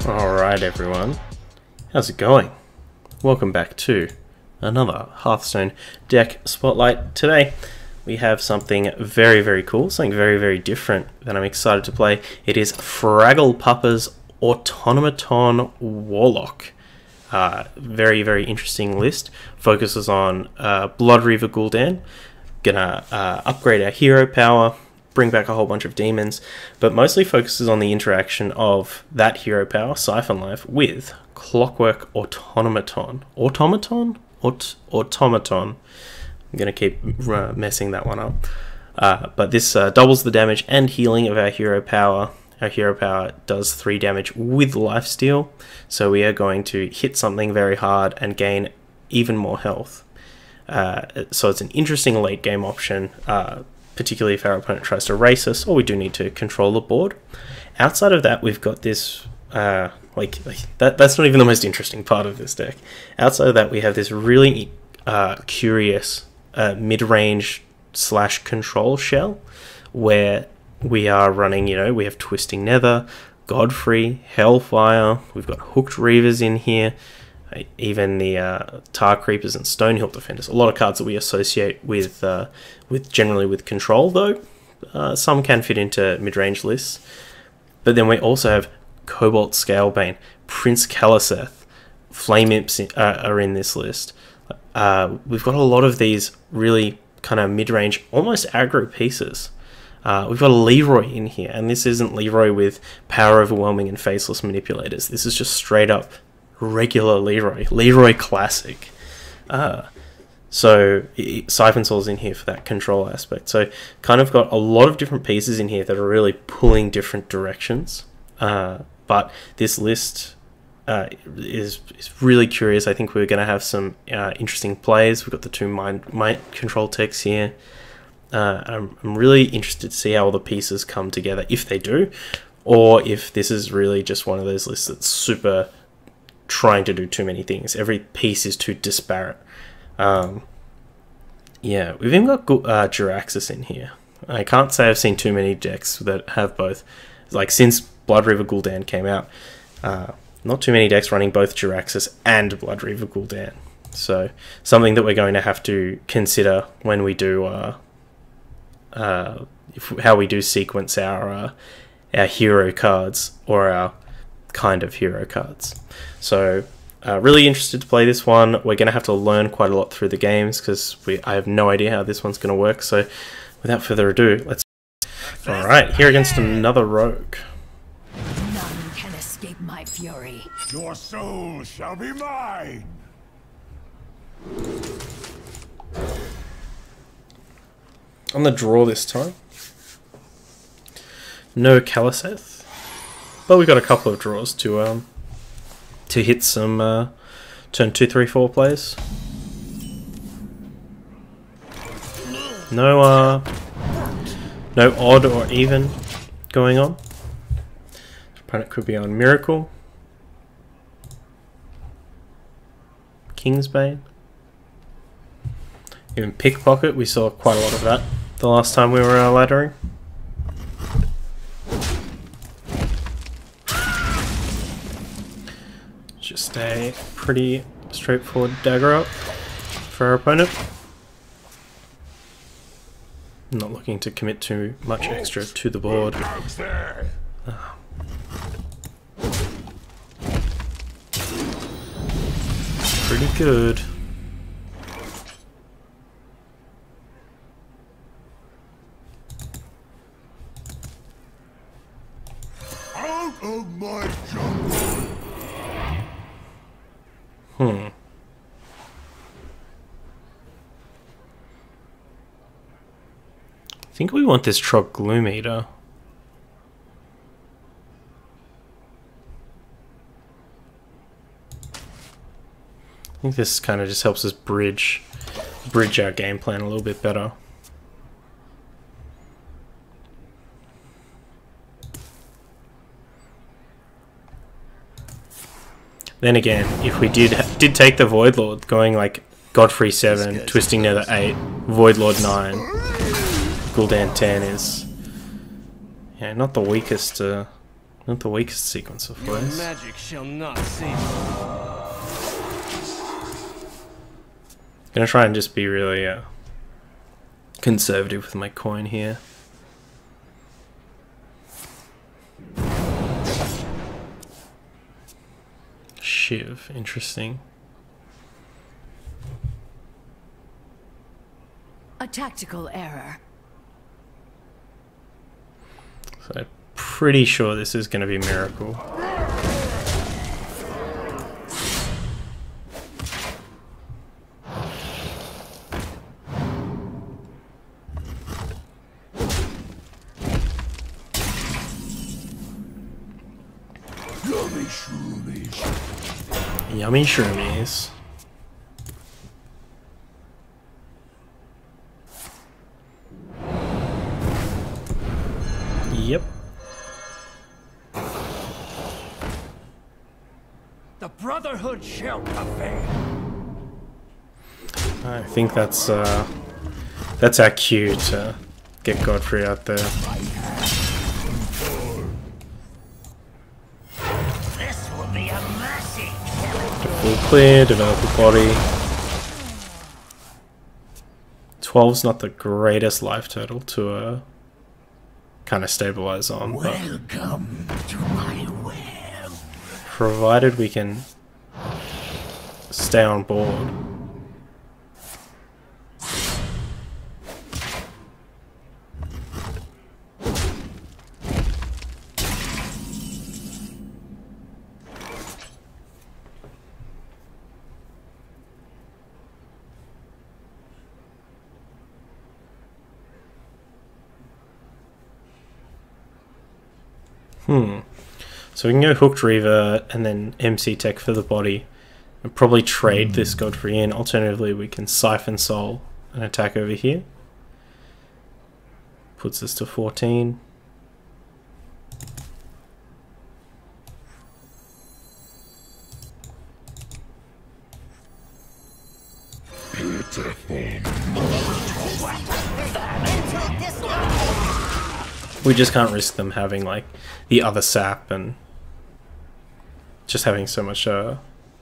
Alright everyone, how's it going? Welcome back to another Hearthstone deck spotlight. Today we have something very cool, something very different that I'm excited to play. It is Fraggelpappa's Automaton Warlock. Very interesting list. Focuses on Blood Reaver Gul'dan. Gonna upgrade our hero power, bring back a whole bunch of demons, but mostly focuses on the interaction of that hero power, Siphon Life, with Clockwork Automaton. Automaton? Automaton. I'm going to keep messing that one up. But this doubles the damage and healing of our hero power. Our hero power does 3 damage with lifesteal, so we are going to hit something very hard and gain even more health. So it's an interesting late game option, particularly if our opponent tries to race us, or we do need to control the board. Outside of that, we've got this, that's not even the most interesting part of this deck. Outside of that, we have this really curious mid-range / control shell, where we are running, we have Twisting Nether, Godfrey, Hellfire, we've got Hooked Reavers in here, even the Tar Creepers and Stonehill Defenders. A lot of cards that we associate with generally with control, though. Some can fit into mid-range lists. But then we also have Cobalt Scalebane, Prince Kaliseth, Flame Imps are in this list. We've got a lot of these really kind of mid-range, almost aggro pieces. We've got a Leroy in here, and this isn't Leroy with Power Overwhelming and Faceless Manipulators. This is just straight up regular Leroy Classic. So Siphon Soul's in here for that control aspect. So kind of got a lot of different pieces in here that are really pulling different directions. But this list is really curious. I think we're going to have some interesting plays. We've got the 2 mind control techs here. I'm really interested to see how all the pieces come together, if they do, or if this is really just one of those lists that's super trying to do too many things. Every piece is too disparate. Yeah, we've even got dACz in here. I can't say I've seen too many decks that have both. Like, since Blood Reaver Gul'dan came out, not too many decks running both dACz and Blood Reaver Gul'dan. So something that we're going to have to consider when we do how we do sequence our hero cards, or our kind of hero cards. So really interested to play this one. We're going to have to learn quite a lot through the games, because I have no idea how this one's going to work. So without further ado, let's... Alright, here against another rogue. None can escape my fury. Your soul shall be mine. On the draw this time. No Kaliseth, but we got a couple of draws to hit some turn 2, 3, 4 plays. No odd or even going on. Opponent could be on Miracle, Kingsbane, even Pickpocket. We saw quite a lot of that the last time we were laddering. Just a pretty straightforward dagger up for our opponent. Not looking to commit too much extra to the board. Pretty good. Out of my jungle. I think we want this Trog Gloom Eater. I think this kind of just helps us bridge our game plan a little bit better. Then again, if we did take the Void Lord, going like Godfrey 7, Twisting Nether 8, Void Lord 9, Gul'dan 10 is not the weakest Not the weakest sequence of Your ways. magic shall not save. Gonna try and just be really conservative with my coin here. Shiv, interesting. A tactical error. So I'm pretty sure this is going to be Miracle. Yummy shroomies. Yummy shroomies. Yep. The Brotherhood shall prevail. I think that's our cue to get Godfrey out there. This will be a massive Full clear, develop a body. 12's not the greatest life total to kind of stabilize on, but Welcome to my web. provided we can stay on board. So we can go Hooked Reaver and then MC Tech for the body and probably trade this Godfrey in. Alternatively, we can Siphon Soul and attack over here. Puts us to 14. We just can't risk them having like the other sap and just having so much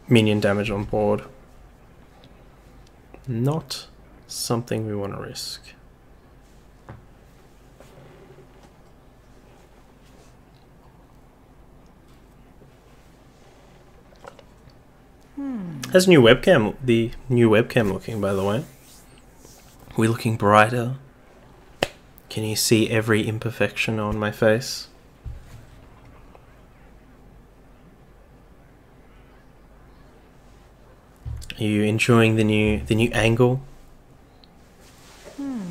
minion damage on board. Not something we want to risk. How's new webcam? The new webcam looking, by the way? We looking brighter? Can you see every imperfection on my face? Are you enjoying the new angle? I'm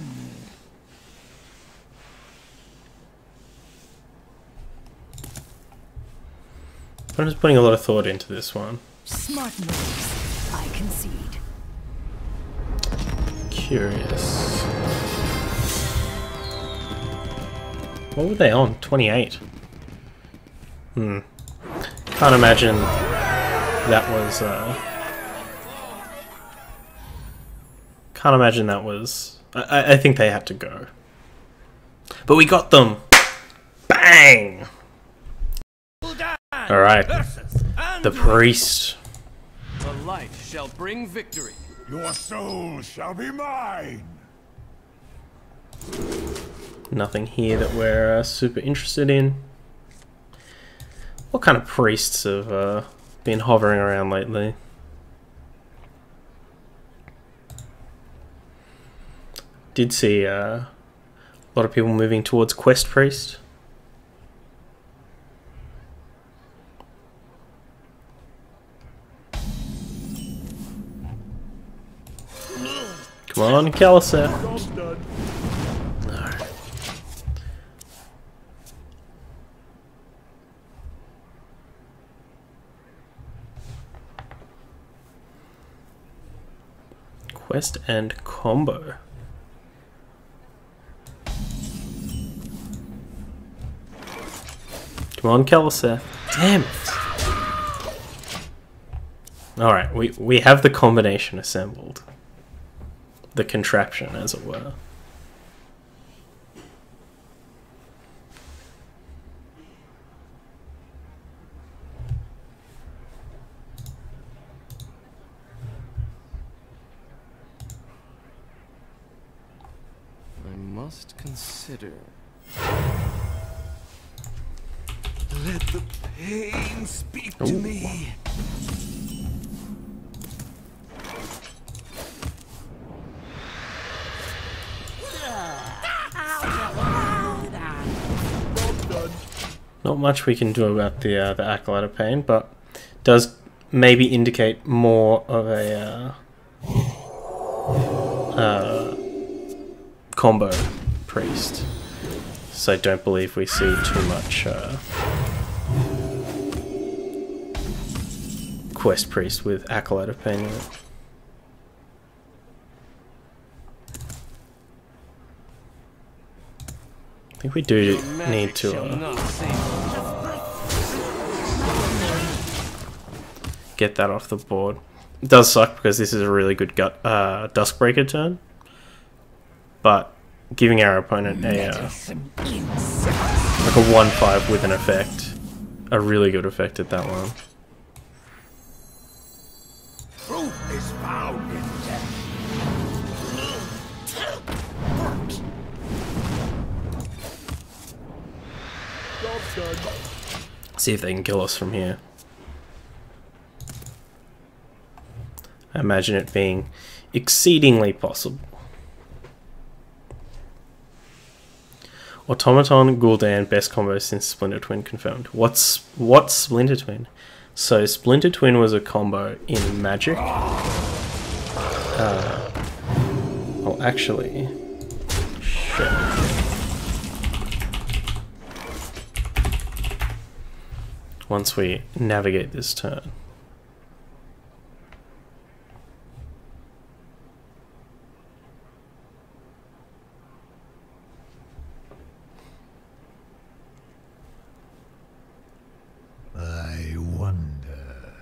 just putting a lot of thought into this one. smart moves. I concede. Curious. What were they on? 28. Can't imagine that was. Can't imagine that was. I think they had to go. But we got them! Bang! Alright. The priest. The light shall bring victory. Your soul shall be mine. Nothing here that we're super interested in. What kind of priests have been hovering around lately? Did see a lot of people moving towards Quest Priest. Come on, Calisar. No. Quest and combo. Come on, Calisar. Damn it. Alright, we have the combination assembled. The contraption, as it were. must consider. Let the pain speak to me. Not much we can do about the acolyte of pain, but does maybe indicate more of a combo priest. So I don't believe we see too much quest priest with acolyte of pain in it. I think we do need to get that off the board. It does suck because this is a really good Duskbreaker turn, but giving our opponent a like a 1/5 with an effect, a really good effect at that one. Truth is found in death. See if they can kill us from here. I imagine it being exceedingly possible. Automaton, Gul'dan, best combo since Splinter Twin confirmed. What's Splinter Twin? So Splinter Twin was a combo in Magic. Oh, actually, shit. Once we navigate this turn. I wonder.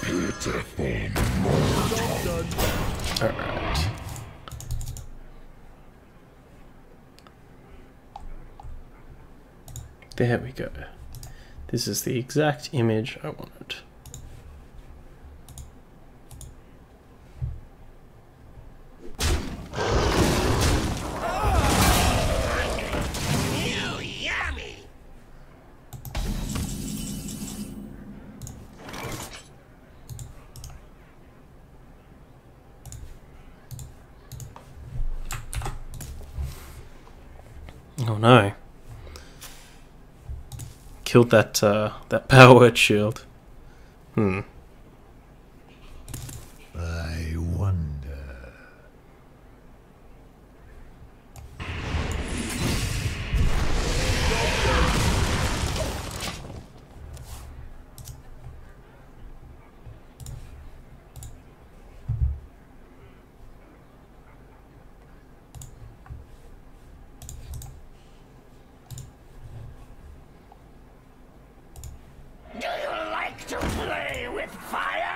Pitiful mortal. Alright. There we go. This is the exact image I wanted. Oh no. Killed that that power word shield. I wonder. Do you like to play with fire?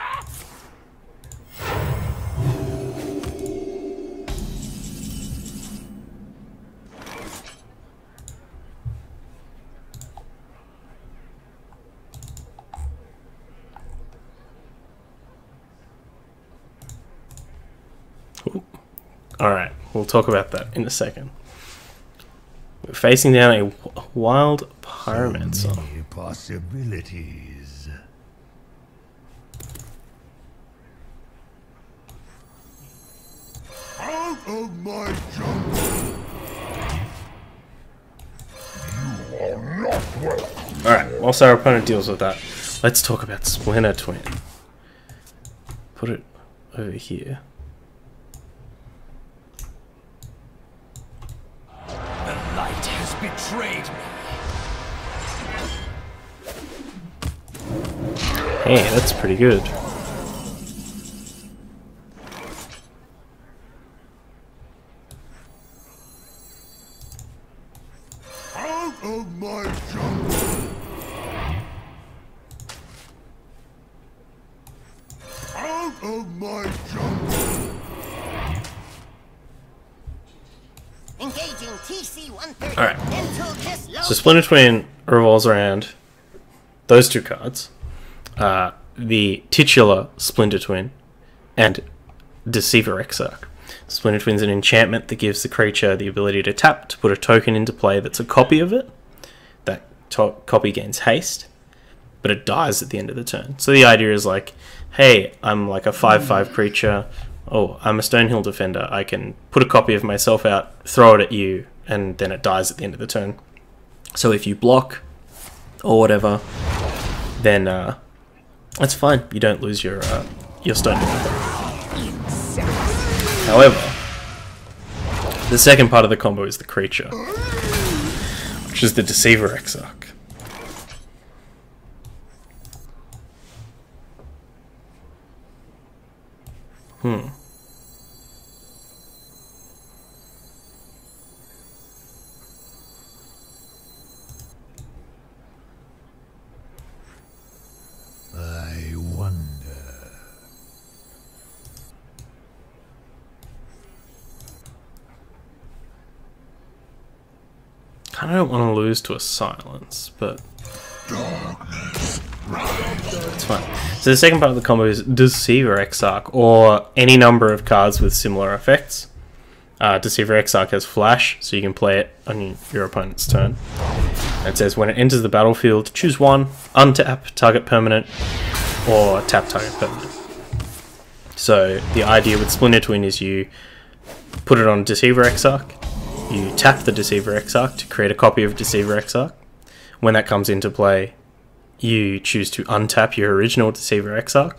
Alright, we'll talk about that in a second. We're facing down a wild pyromancer. So many possibilities. Out of my jungle! You are not welcome. Alright, whilst our opponent deals with that, let's talk about Splinter Twin. Put it over here. The light has betrayed me. Hey, that's pretty good. Out of my jungle! Out of my jungle! Engaging TC-130. Alright. Into this low. So Splinter Twin revolves around those two cards. The titular Splinter Twin and Deceiver Exarch. Splinter Twin's an enchantment that gives the creature the ability to tap to put a token into play that's a copy of it. That copy gains haste, but it dies at the end of the turn. So the idea is like, hey, I'm like a 5/5 creature. Oh, I'm a Stonehill Defender. I can put a copy of myself out, throw it at you, and then it dies at the end of the turn. So if you block or whatever, then that's fine. You don't lose your Stonehill. However, the second part of the combo is the creature, which is the Deceiver Exarch. I wonder. I don't want to lose to a silence, but it's fine. So the second part of the combo is Deceiver Exarch, or any number of cards with similar effects. Deceiver Exarch has flash, so you can play it on your opponent's turn. It says when it enters the battlefield, choose one, untap target permanent, or tap target permanent. So the idea with Splinter Twin is you put it on Deceiver Exarch, you tap the Deceiver Exarch to create a copy of Deceiver Exarch. When that comes into play, you choose to untap your original Deceiver Exarch,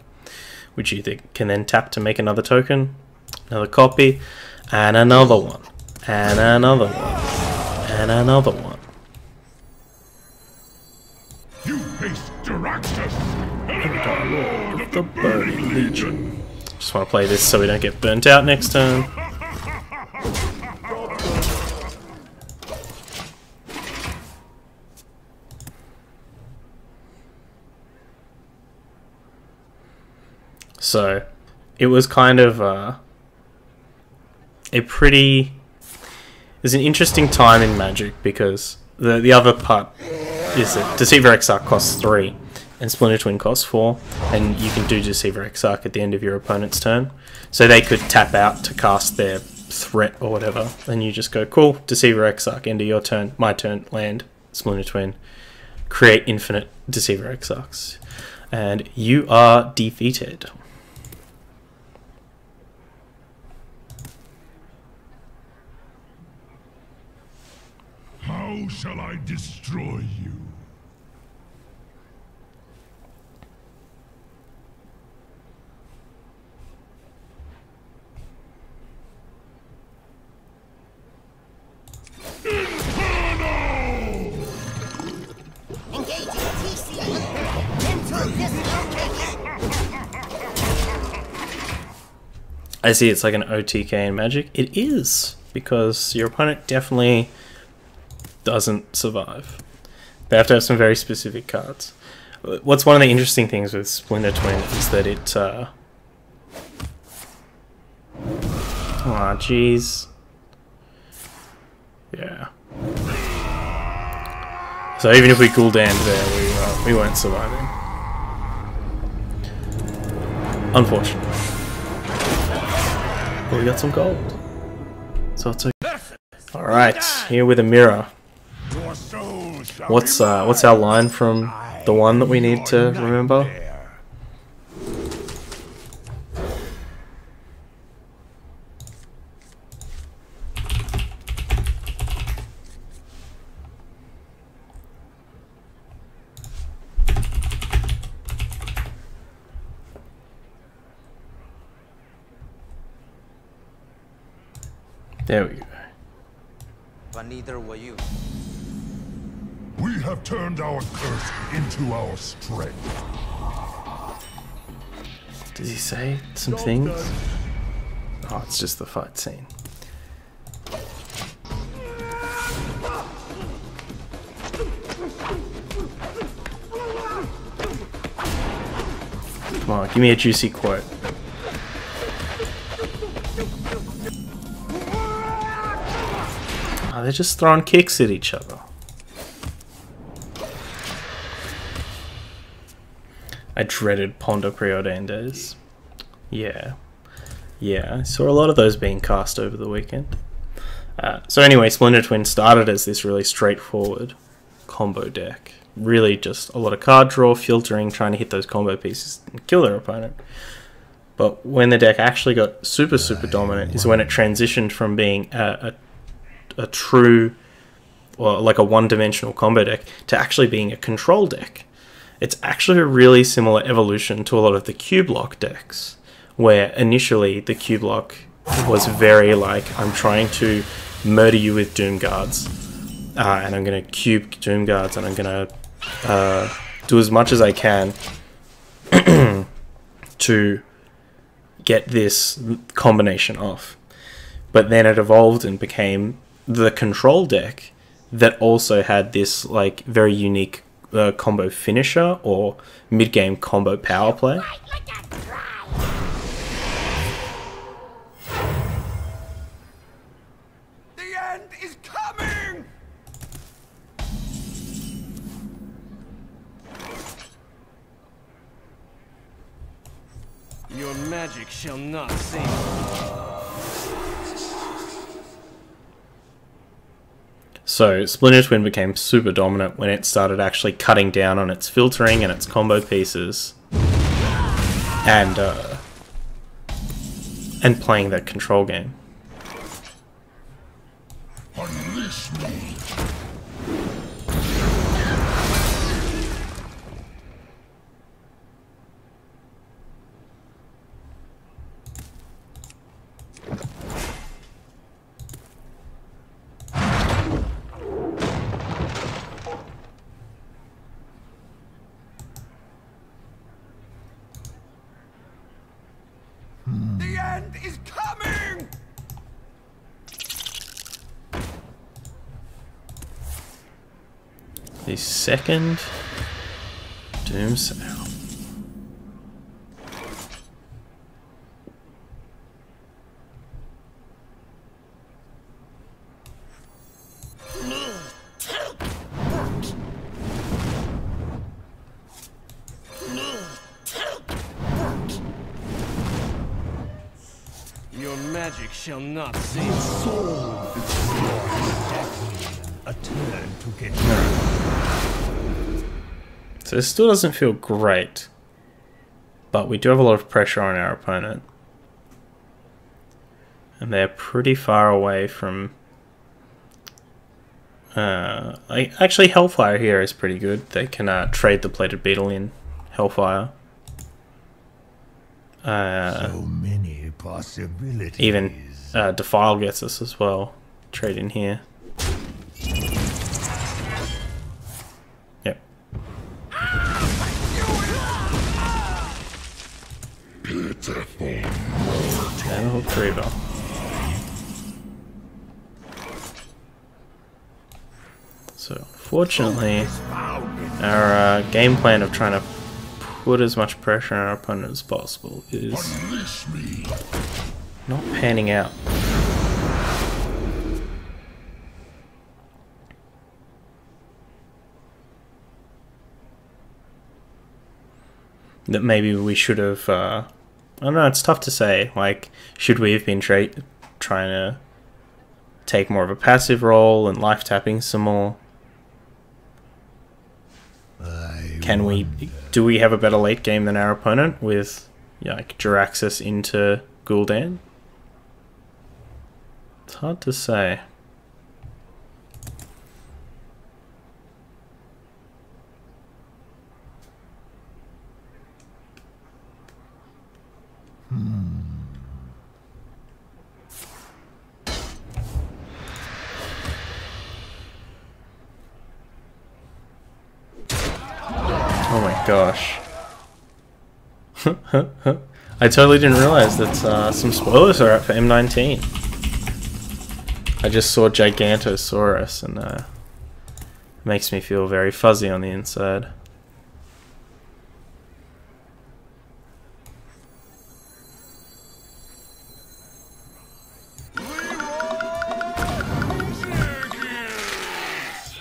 which you can then tap to make another token, another copy, and another one, and another one, and another one. You face dACz. Lord of the Burning Legion. Just want to play this so we don't get burnt out next turn. So, it was kind of a pretty... It's an interesting time in Magic because the other part is that Deceiver Exarch costs 3 and Splinter Twin costs 4, and you can do Deceiver Exarch at the end of your opponent's turn. So they could tap out to cast their threat or whatever, and you just go, cool, Deceiver Exarch, end of your turn, my turn, land, Splinter Twin, create infinite Deceiver Exarchs, and you are defeated. How shall I destroy you? Engaging TC 130. Mental dislocation. I see it's like an OTK in Magic. It is, because your opponent definitely doesn't survive. They have to have some very specific cards. What's one of the interesting things with Splinter Twin is that it... Aw, jeez. Yeah. So even if we Gul'dan there, we weren't surviving. Unfortunately. But we got some gold. So it's okay. Alright, here with a mirror. Your soul shall What's our line from the one that we need to remember? There we go. But neither were you. We have turned our curse into our strength. Does he say some things? Oh, it's just the fight scene. Come on, give me a juicy quote. Oh, they're just throwing kicks at each other. I dreaded Ponder Preordained days. Yeah. Yeah, I saw a lot of those being cast over the weekend. So anyway, Splinter Twin started as this really straightforward combo deck. Really just a lot of card draw, filtering, trying to hit those combo pieces and kill their opponent. But when the deck actually got super dominant is when it transitioned from being a true, or like a one-dimensional combo deck, to actually being a control deck. It's actually a really similar evolution to a lot of the cube lock decks, where initially the cube lock was very like, I'm trying to murder you with Doom Guards, and I'm going to cube Doom Guards, and I'm going to do as much as I can to get this combination off. But then it evolved and became the control deck that also had this like very unique combo finisher or mid-game combo power play. The end is coming! Your magic shall not save you. So Splinter Twin became super dominant when it started actually cutting down on its filtering and its combo pieces, and playing that control game. Unleash me. The end is coming! The second Doom Sale. Your magic shall not save you. A turn to get So this still doesn't feel great, but we do have a lot of pressure on our opponent, and they're pretty far away from actually Hellfire here is pretty good. They can trade the Plated Beetle in Hellfire. so many possibilities. Even Defile gets us as well. Trade in here. Yep. Pitiful. And a Hook Reaver. So, fortunately, our game plan of trying to put as much pressure on our opponent as possible is Unleash me. not panning out. That maybe we should have, I don't know, it's tough to say, like, should we have been trying to take more of a passive role and life tapping some more? Do we have a better late game than our opponent with, like, dACz into Gul'dan? It's hard to say. Oh my gosh. I totally didn't realize that some spoilers are out for M19. I just saw Gigantosaurus and makes me feel very fuzzy on the inside.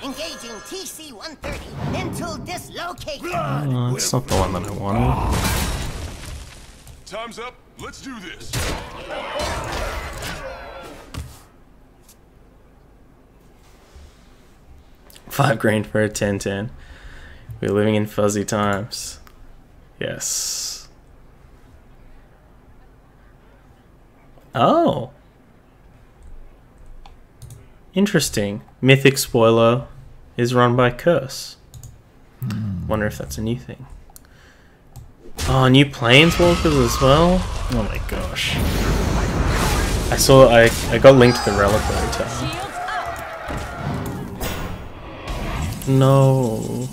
Engaging TC-130. Mental dislocate. That's not the one that I wanted. Time's up. Let's do this. 5 grand for a 10-10. We're living in fuzzy times. Yes. Oh. Interesting. Mythic Spoiler is run by Curse. Wonder if that's a new thing. Oh, new Planeswalkers as well? Oh my gosh. I got linked to the Reliquary Tower. No.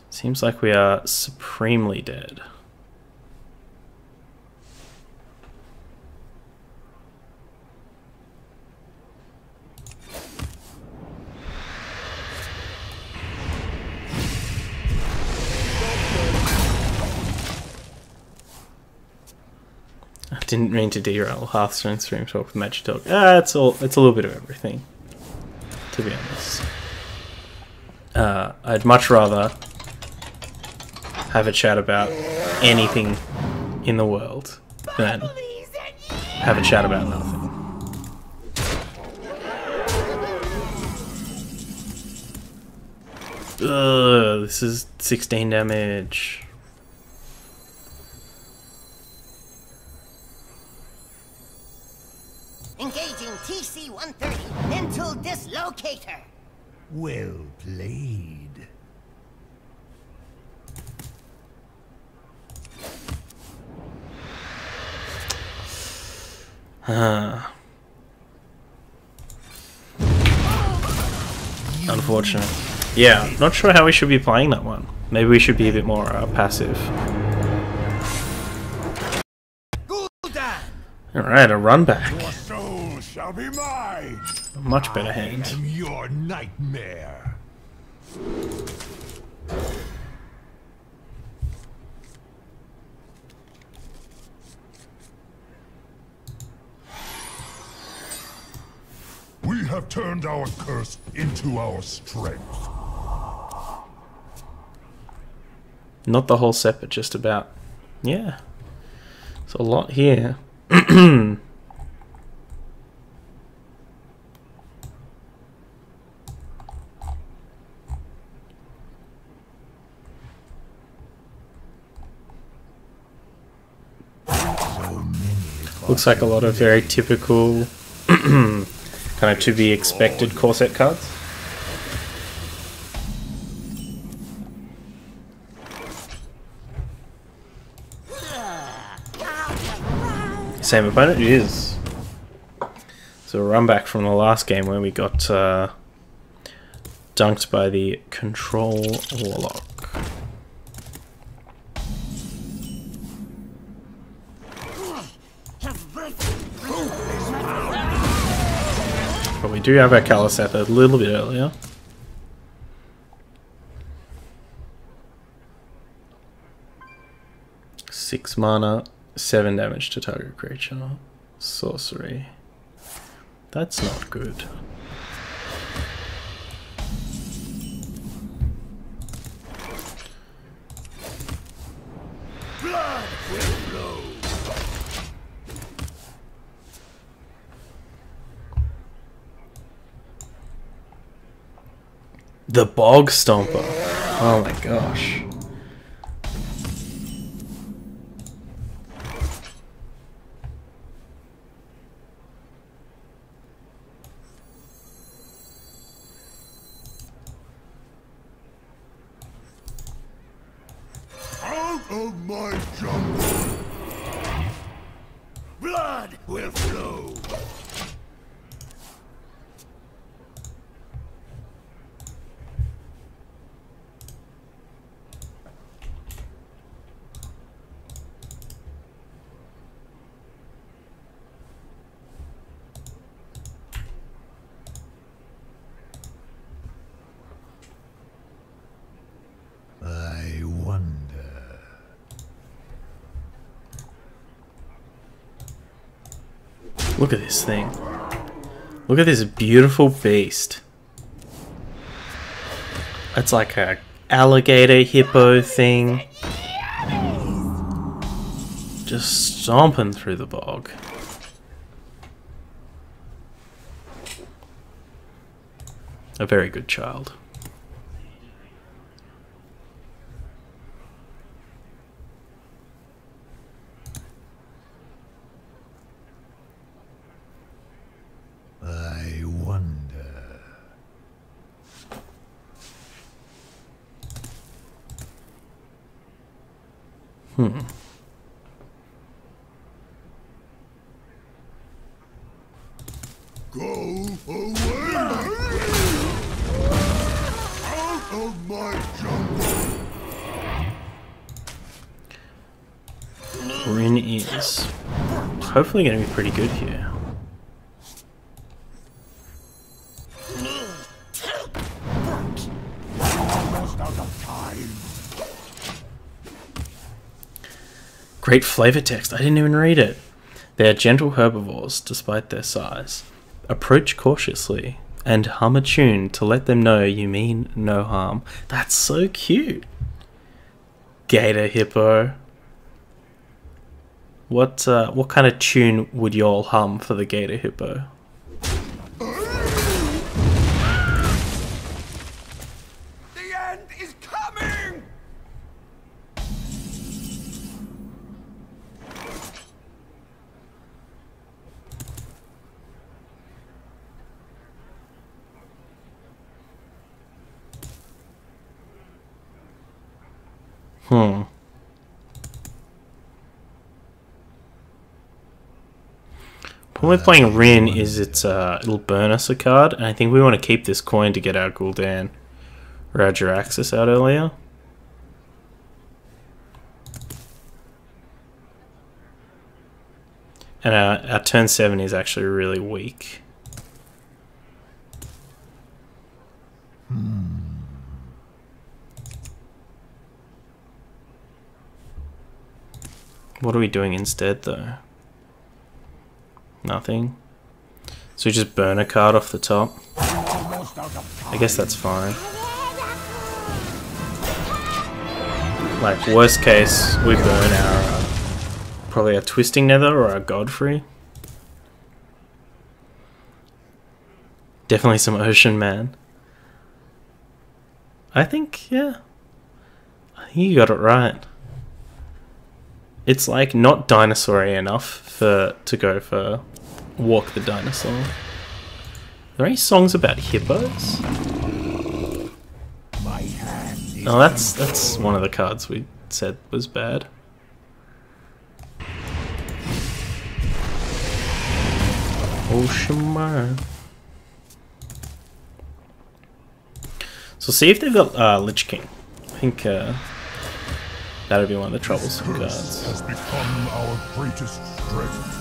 Seems like we are supremely dead. I didn't mean to derail Hearthstone stream talk with Magic Talk. It's a little bit of everything, to be honest. I'd much rather have a chat about anything in the world than have a chat about nothing. Ugh, this is 16 damage. Engaging TC-130 into dislocator. Well played. Unfortunate. Yeah, not sure how we should be playing that one. Maybe we should be a bit more passive. Alright, a run back. Your soul shall be mine. A much better hand. I am your nightmare. We have turned our curse into our strength. Not the whole set, but just about. Yeah. There's a lot here. Looks like a lot of very typical kind of to be expected core set cards. Same opponent? It is. So a run back from the last game where we got dunked by the Control Warlock. But we do have our Caliseth a little bit earlier. Six mana, 7 damage to target creature. Sorcery. That's not good. Blood will flow. The Bog Stomper. Oh my gosh. Out of my jungle. Blood will flow. I wonder. Look at this thing. Look at this beautiful beast. It's like a alligator hippo thing. Just stomping through the bog. A very good child. I wonder. Go away! Out of my jungle! Rin is hopefully going to be pretty good here. Almost out of time. Great flavor text. I didn't even read it. They are gentle herbivores despite their size. Approach cautiously and hum a tune to let them know you mean no harm. That's so cute. Gator hippo. What kind of tune would y'all hum for the gator hippo? The end is coming! Problem with playing Rin is it'll burn us a card, and I think we want to keep this coin to get our Gul'dan or our dACz out earlier. And our turn 7 is actually really weak. What are we doing instead, though? Nothing. So we just burn a card off the top. I guess that's fine. Like, worst case, we burn our probably our Twisting Nether or our Godfrey. Definitely some Ocean Man. I think, yeah. I think you got it right. It's like not dinosaur-y enough to go for Walk the Dinosaur. Are there any songs about hippos? Oh, that's one of the cards we said was bad. Ocean Man. So see if they've got Lich King. I think that'll be one of the troublesome cards. Has become our greatest strength.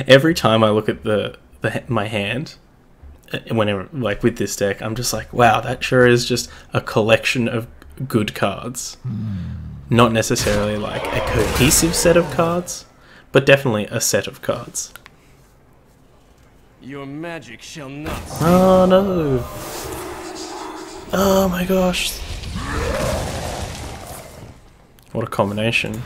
Every time I look at my hand, whenever like with this deck, I'm just like, wow, that sure is just a collection of good cards. Not necessarily like a cohesive set of cards, but definitely a set of cards. Your magic shall not. Oh no! Oh my gosh! What a combination.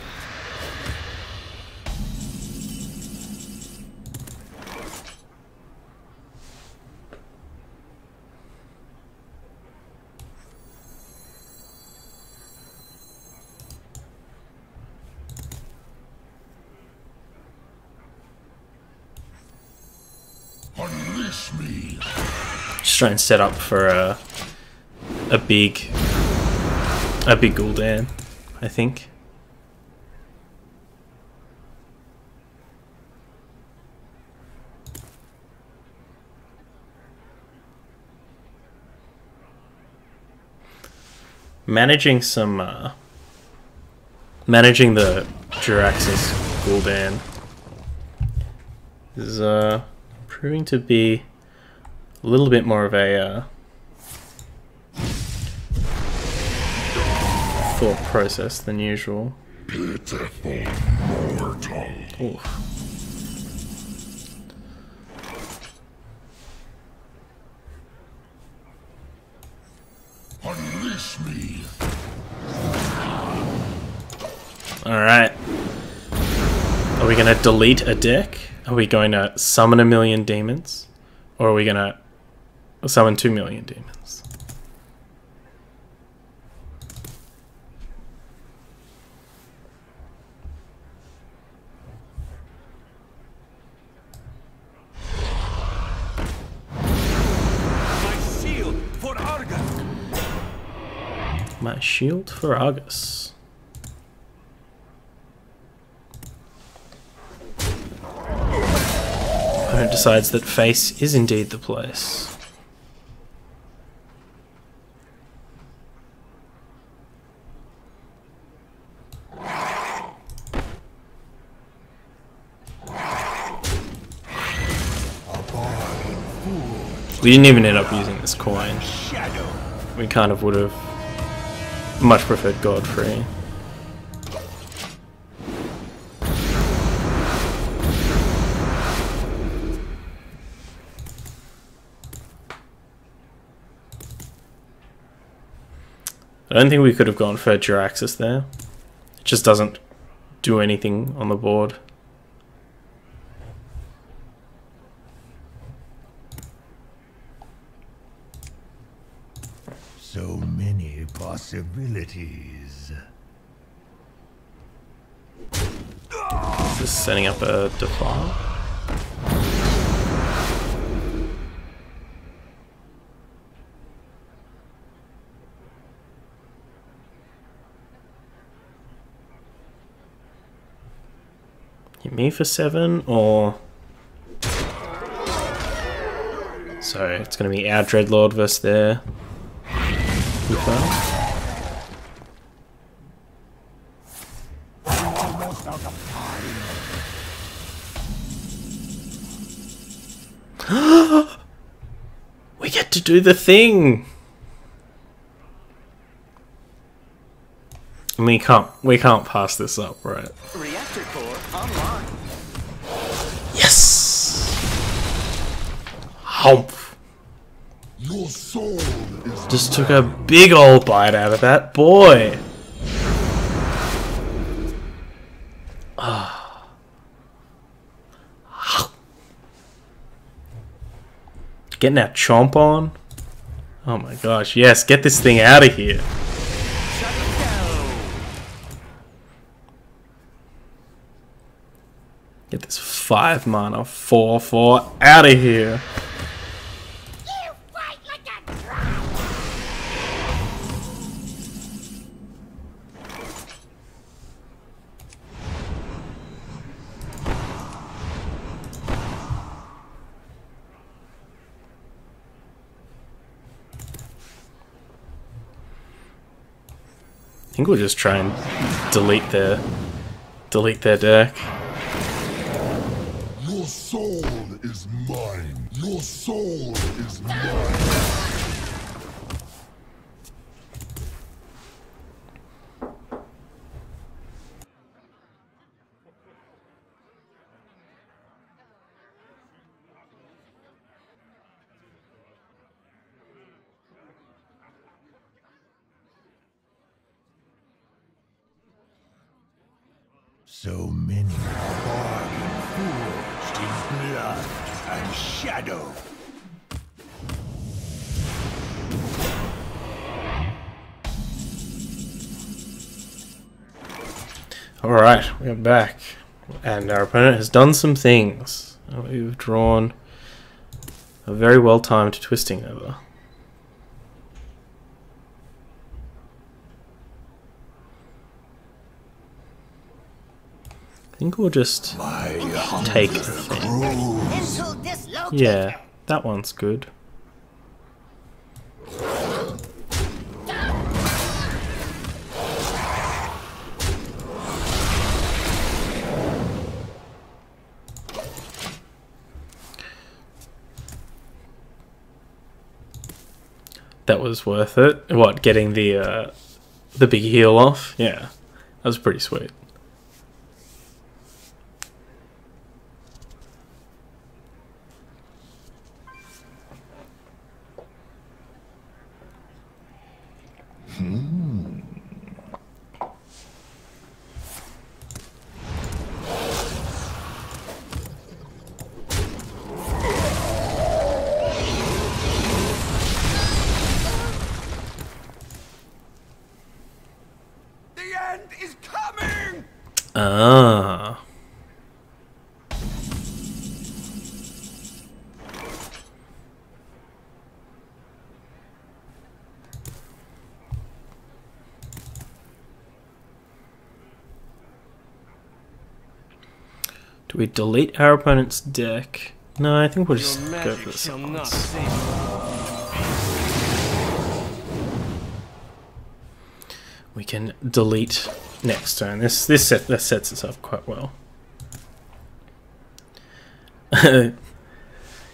Unleash me. Just try and set up for a big Gul'dan, I think. Managing some Managing the dACz cooldown is proving to be a little bit more of a thought process than usual. Pitiful mortal. Oof. Unleash me. Alright. Are we going to delete a deck? Are we going to summon 1,000,000 demons? Or are we going to summon 2,000,000 demons? My shield for Argus. My shield for Argus. Opponent decides that face is indeed the place. We didn't even end up using this coin. We kind of would have much preferred Godfrey. I don't think we could have gone for dACz there. It just doesn't do anything on the board. So many possibilities. Just setting up a defile. Hit me for 7, or so it's going to be our Dreadlord versus their Hooper. We get to do the thing. We can't pass this up, right? Reactor core online. Yes. Hump. Your soul is Just took a big old bite out of that boy. Getting that chomp on. Oh my gosh, yes, get this thing out of here. Shut it down. Get this 5 mana 4/4 out of here. You fight like a drum! I think we'll just try and delete their deck. Your soul is mine. Your soul is mine. So many bargain forged in blood and shadow. Alright, we're back. And our opponent has done some things. We've drawn a very well timed twisting over. I think we'll just take the thing. Mental dislocator. Yeah, that one's good. That was worth it. What, getting the big heal off? Yeah, that was pretty sweet. Is coming! Ah. Do we delete our opponent's deck? No, I think we'll just go for the summons. We can delete next turn. This sets us up quite well.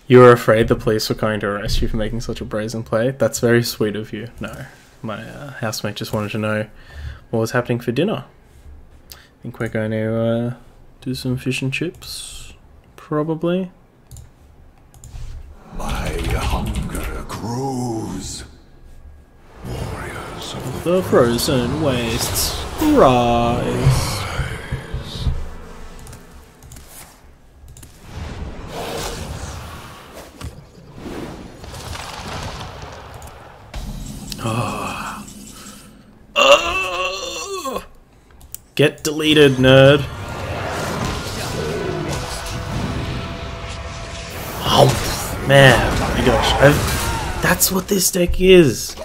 You were afraid the police were going to arrest you for making such a brazen play? That's very sweet of you. No, my housemate just wanted to know what was happening for dinner. I think we're going to do some fish and chips, probably. My hunger grows. Warriors of The frozen wastes rise. Oh. Get deleted, nerd. Oh man, oh my gosh! That's what this deck is.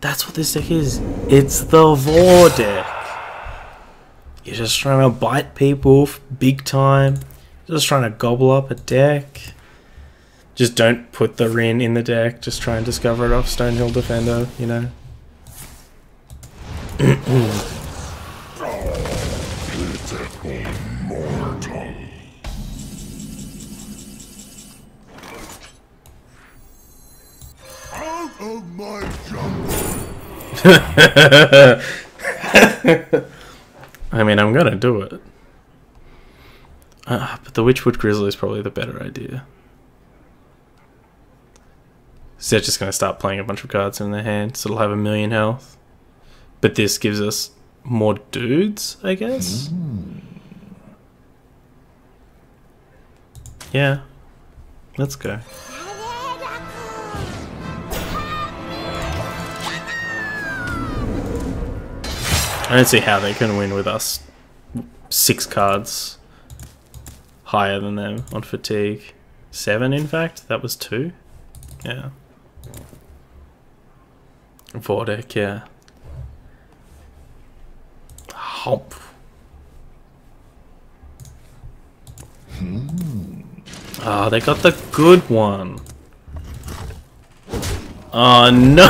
That's what this deck is. It's the Vor deck. You're just trying to bite people big time. You're just trying to gobble up a deck. Just don't put the Rin in the deck. Just try and discover it off Stonehill Defender, you know. mortal. Out of my jungle. I mean, I'm gonna do it. But the Witchwood Grizzly is probably the better idea. So they're just gonna start playing a bunch of cards in their hand, so it'll have 1,000,000 health. But this gives us more dudes, I guess? Yeah. Let's go. I don't see how they can win with us 6 cards higher than them on fatigue. 7, in fact? That was 2? Yeah. Vordeck, yeah. Hop. Oh, they got the good one. Oh no!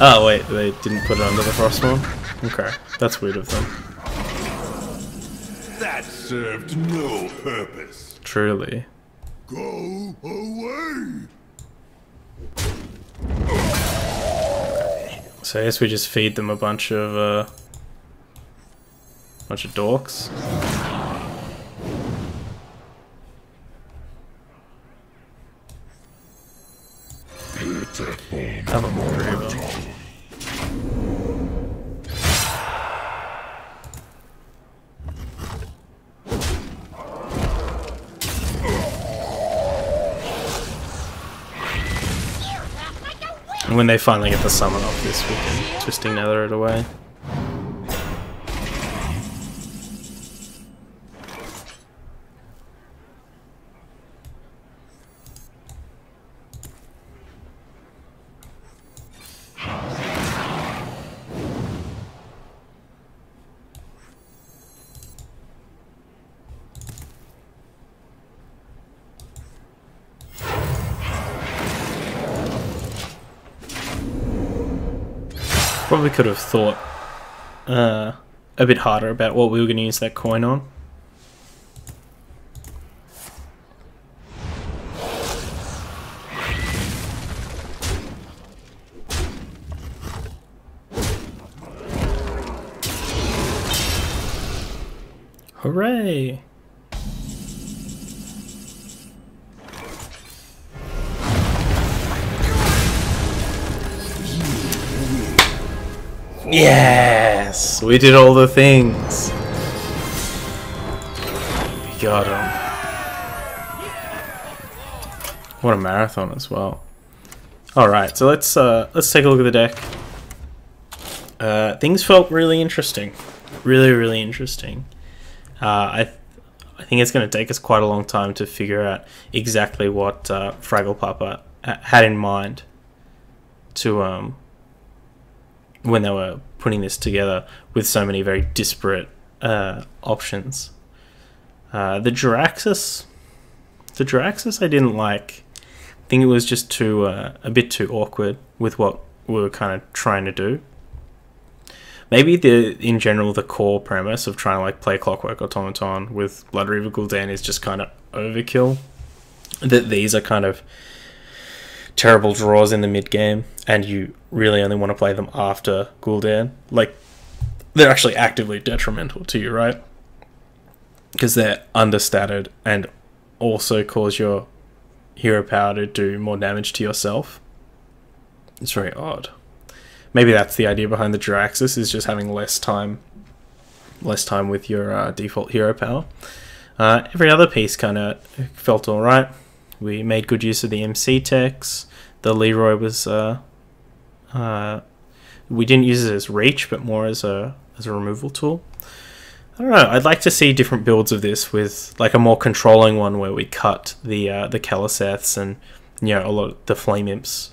Oh wait, they didn't put it under the frost one? Okay, that's weird of them. That served no purpose. Truly. Go away. So I guess we just feed them a bunch of dorks. Have a more reroll. And when they finally get the summon off this, we can Twisting Nether it away. Probably could have thought a bit harder about what we were going to use that coin on. Hooray! Yes! We did all the things! We got him. What a marathon as well. Alright, so let's take a look at the deck. Things felt really interesting. Really interesting. I think it's going to take us quite a long time to figure out exactly what Fraggelpappa had in mind to when they were putting this together with so many very disparate options. The dACz I didn't like. I think it was just too a bit too awkward with what we were kind of trying to do. Maybe in general the core premise of trying to like play Clockwork Automaton with Blood Reaver Gul'dan is just kind of overkill. That these are kind of terrible draws in the mid game, and you really only want to play them after Gul'dan. Like, they're actually actively detrimental to you, right? Because they're understated and also cause your hero power to do more damage to yourself. It's very odd. Maybe that's the idea behind the dACz, is just having less time with your default hero power. Every other piece kind of felt alright. We made good use of the MC techs. The Leroy was we didn't use it as reach, but more as a removal tool. I don't know. I'd like to see different builds of this with like a more controlling one where we cut the Keleseths and, you know, a lot of the Flame Imps.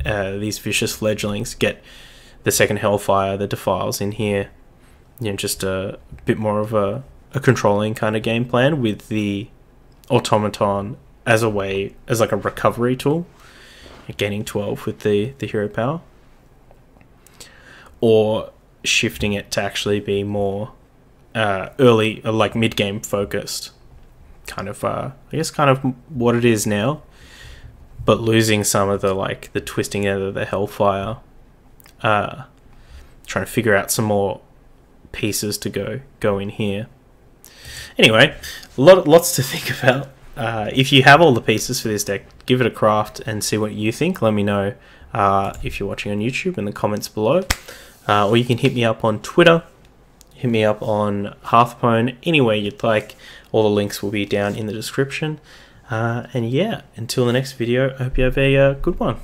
These vicious fledglings, get the second Hellfire, the Defiles in here. You know, just a bit more of a controlling kind of game plan with the Automaton as like a recovery tool, gaining 12 with the hero power, or shifting it to actually be more early, like mid game focused, kind of I guess kind of what it is now, but losing some of the like the twisting out of the Hellfire, trying to figure out some more pieces to go in here. Anyway, lots to think about. If you have all the pieces for this deck, give it a craft and see what you think. Let me know if you're watching on YouTube in the comments below, or you can hit me up on Twitter, hit me up on Hearthstone, any way you'd like. All the links will be down in the description. And yeah, until the next video, I hope you have a good one.